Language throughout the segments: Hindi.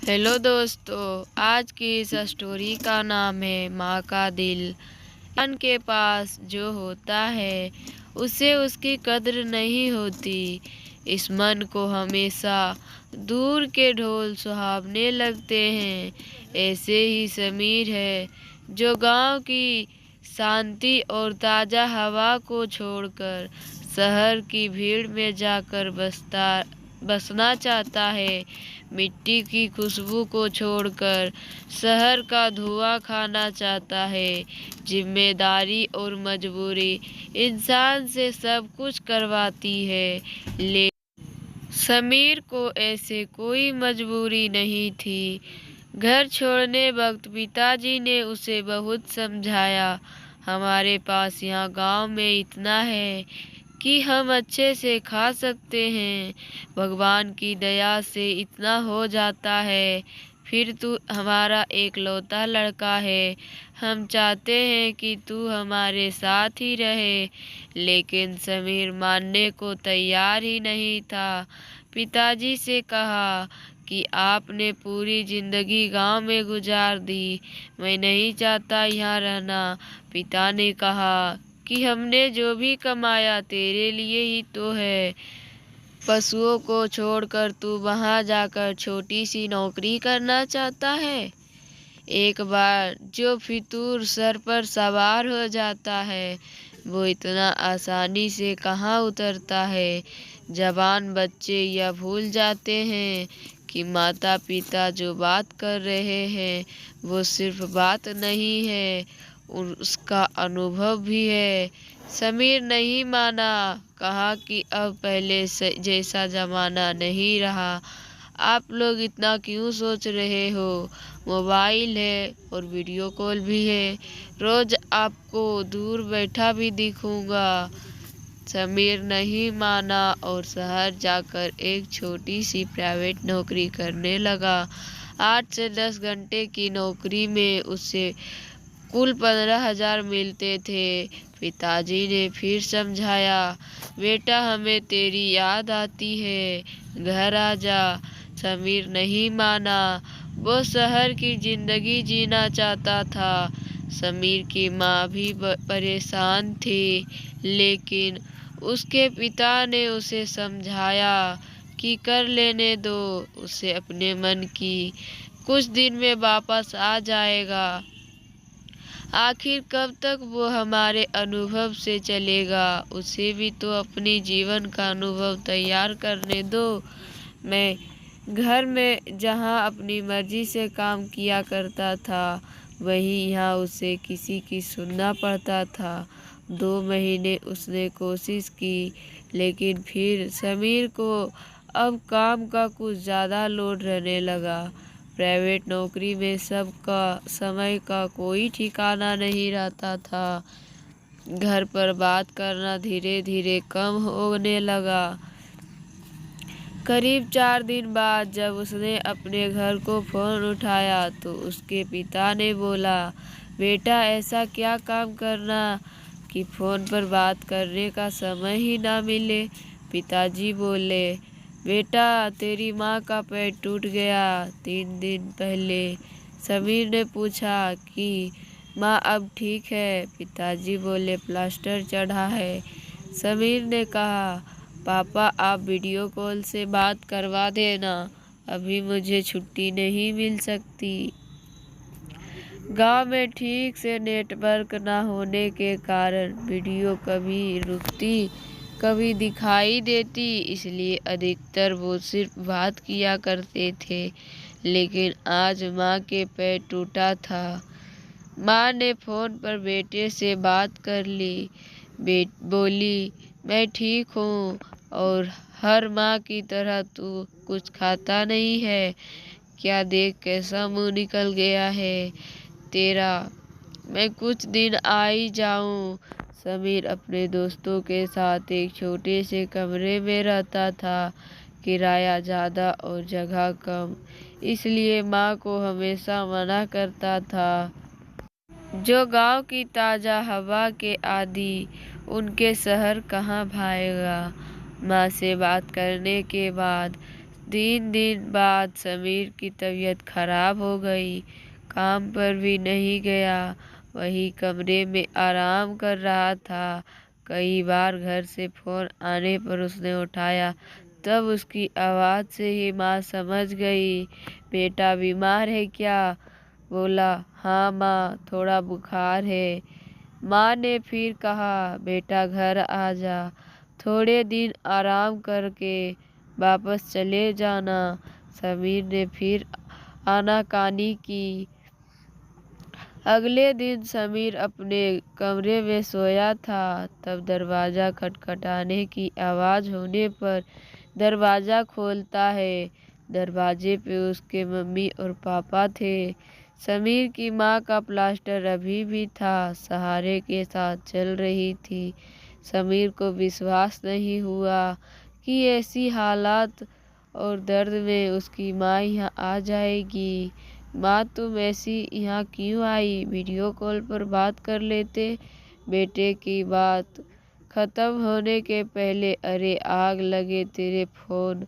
हेलो दोस्तों, आज की इस स्टोरी का नाम है माँ का दिल। इंसान के पास जो होता है उसे उसकी कद्र नहीं होती। इस मन को हमेशा दूर के ढोल सुहावने लगते हैं। ऐसे ही समीर है जो गांव की शांति और ताज़ा हवा को छोड़कर शहर की भीड़ में जाकर बसना चाहता है। मिट्टी की खुशबू को छोड़कर शहर का धुआं खाना चाहता है। जिम्मेदारी और मजबूरी इंसान से सब कुछ करवाती है, ले समीर को ऐसे कोई मजबूरी नहीं थी। घर छोड़ने वक्त पिताजी ने उसे बहुत समझाया, हमारे पास यहाँ गांव में इतना है कि हम अच्छे से खा सकते हैं। भगवान की दया से इतना हो जाता है। फिर तू हमारा एकलौता लड़का है। हम चाहते हैं कि तू हमारे साथ ही रहे। लेकिन समीर मानने को तैयार ही नहीं था। पिताजी से कहा कि आपने पूरी जिंदगी गांव में गुजार दी, मैं नहीं चाहता यहाँ रहना। पिता ने कहा कि हमने जो भी कमाया तेरे लिए ही तो है। पशुओं को छोड़कर तू वहां जाकर छोटी सी नौकरी करना चाहता है। एक बार जो फितूर सर पर सवार हो जाता है वो इतना आसानी से कहाँ उतरता है। जवान बच्चे यह भूल जाते हैं कि माता पिता जो बात कर रहे हैं वो सिर्फ बात नहीं है, उसका अनुभव भी है। समीर नहीं माना, कहा कि अब पहले जैसा जमाना नहीं रहा। आप लोग इतना क्यों सोच रहे हो? मोबाइल है और वीडियो कॉल भी है, रोज आपको दूर बैठा भी दिखूंगा। समीर नहीं माना और शहर जाकर एक छोटी सी प्राइवेट नौकरी करने लगा। 8 से 10 घंटे की नौकरी में उसे कुल 15,000 मिलते थे। पिताजी ने फिर समझाया, बेटा हमें तेरी याद आती है, घर आ जा। समीर नहीं माना, वो शहर की जिंदगी जीना चाहता था। समीर की माँ भी परेशान थी, लेकिन उसके पिता ने उसे समझाया कि कर लेने दो, उसे अपने मन की, कुछ दिन में वापस आ जाएगा। आखिर कब तक वो हमारे अनुभव से चलेगा? उसे भी तो अपनी जीवन का अनुभव तैयार करने दो। मैं घर में जहाँ अपनी मर्जी से काम किया करता था, वहीं यहाँ उसे किसी की सुनना पड़ता था। 2 महीने उसने कोशिश की, लेकिन फिर समीर को अब काम का कुछ ज़्यादा लोड रहने लगा। प्राइवेट नौकरी में सबका समय का कोई ठिकाना नहीं रहता था। घर पर बात करना धीरे धीरे कम होने लगा। करीब 4 दिन बाद जब उसने अपने घर को फोन उठाया तो उसके पिता ने बोला, बेटा ऐसा क्या काम करना कि फोन पर बात करने का समय ही ना मिले। पिताजी बोले, बेटा तेरी माँ का पैर टूट गया 3 दिन पहले। समीर ने पूछा कि माँ अब ठीक है? पिताजी बोले, प्लास्टर चढ़ा है। समीर ने कहा, पापा आप वीडियो कॉल से बात करवा देना, अभी मुझे छुट्टी नहीं मिल सकती। गांव में ठीक से नेटवर्क न होने के कारण वीडियो कभी रुकती कभी दिखाई देती, इसलिए अधिकतर वो सिर्फ बात किया करते थे। लेकिन आज माँ के पैर टूटा था। माँ ने फोन पर बेटे से बात कर ली। बोली, मैं ठीक हूँ और हर माँ की तरह तू कुछ खाता नहीं है क्या? देख कैसा मुंह निकल गया है तेरा। मैं कुछ दिन आ ही जाऊं। समीर अपने दोस्तों के साथ एक छोटे से कमरे में रहता था। किराया ज़्यादा और जगह कम, इसलिए माँ को हमेशा मना करता था। जो गांव की ताज़ा हवा के आदी, उनके शहर कहाँ भाएगा। माँ से बात करने के बाद 3 दिन बाद समीर की तबीयत खराब हो गई। काम पर भी नहीं गया, वही कमरे में आराम कर रहा था। कई बार घर से फोन आने पर उसने उठाया, तब उसकी आवाज़ से ही माँ समझ गई। बेटा बीमार है क्या? बोला, हाँ माँ, थोड़ा बुखार है। माँ ने फिर कहा, बेटा घर आ जा, थोड़े दिन आराम करके वापस चले जाना। समीर ने फिर आनाकानी की। अगले दिन समीर अपने कमरे में सोया था, तब दरवाज़ा खटखटाने की आवाज़ होने पर दरवाज़ा खोलता है। दरवाजे पे उसके मम्मी और पापा थे। समीर की माँ का प्लास्टर अभी भी था, सहारे के साथ चल रही थी। समीर को विश्वास नहीं हुआ कि ऐसी हालात और दर्द में उसकी माँ यहाँ आ जाएगी। माँ, तुम ऐसी यहाँ क्यों आई? वीडियो कॉल पर बात कर लेते। बेटे की बात खत्म होने के पहले, अरे आग लगे तेरे फोन,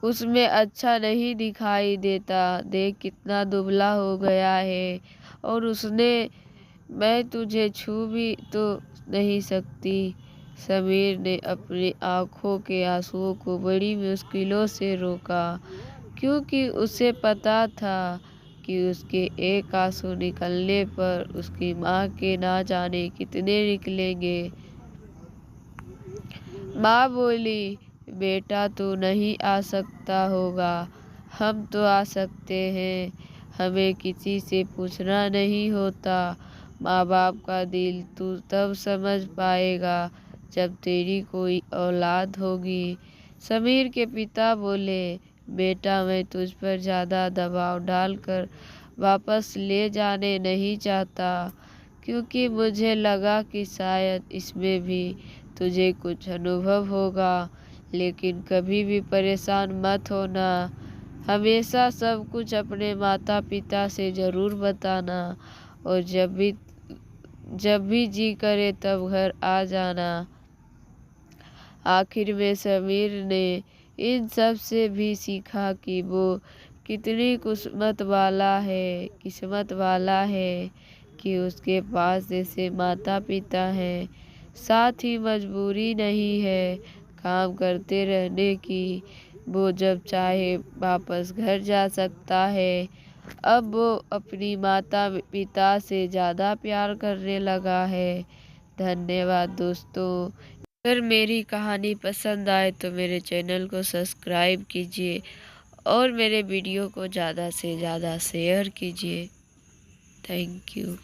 उसमें अच्छा नहीं दिखाई देता। देख कितना दुबला हो गया है। और उसने, मैं तुझे छू भी तो नहीं सकती। समीर ने अपनी आंखों के आंसुओं को बड़ी मुश्किलों से रोका, क्योंकि उसे पता था कि उसके एक आंसू निकलने पर उसकी माँ के ना जाने कितने निकलेंगे। माँ बोली, बेटा तू नहीं आ सकता होगा, हम तो आ सकते हैं। हमें किसी से पूछना नहीं होता। माँ बाप का दिल तू तब समझ पाएगा जब तेरी कोई औलाद होगी। समीर के पिता बोले, बेटा मैं तुझ पर ज़्यादा दबाव डालकर वापस ले जाने नहीं चाहता, क्योंकि मुझे लगा कि शायद इसमें भी तुझे कुछ अनुभव होगा। लेकिन कभी भी परेशान मत होना। हमेशा सब कुछ अपने माता पिता से ज़रूर बताना, और जब भी जी करे तब घर आ जाना। आखिर में समीर ने इन सब से भी सीखा कि वो कितनी किस्मत वाला है कि उसके पास जैसे माता पिता हैं। साथ ही मजबूरी नहीं है काम करते रहने की। वो जब चाहे वापस घर जा सकता है। अब वो अपनी माता पिता से ज़्यादा प्यार करने लगा है। धन्यवाद दोस्तों। अगर मेरी कहानी पसंद आए तो मेरे चैनल को सब्सक्राइब कीजिए और मेरे वीडियो को ज़्यादा से ज़्यादा शेयर कीजिए। Thank you.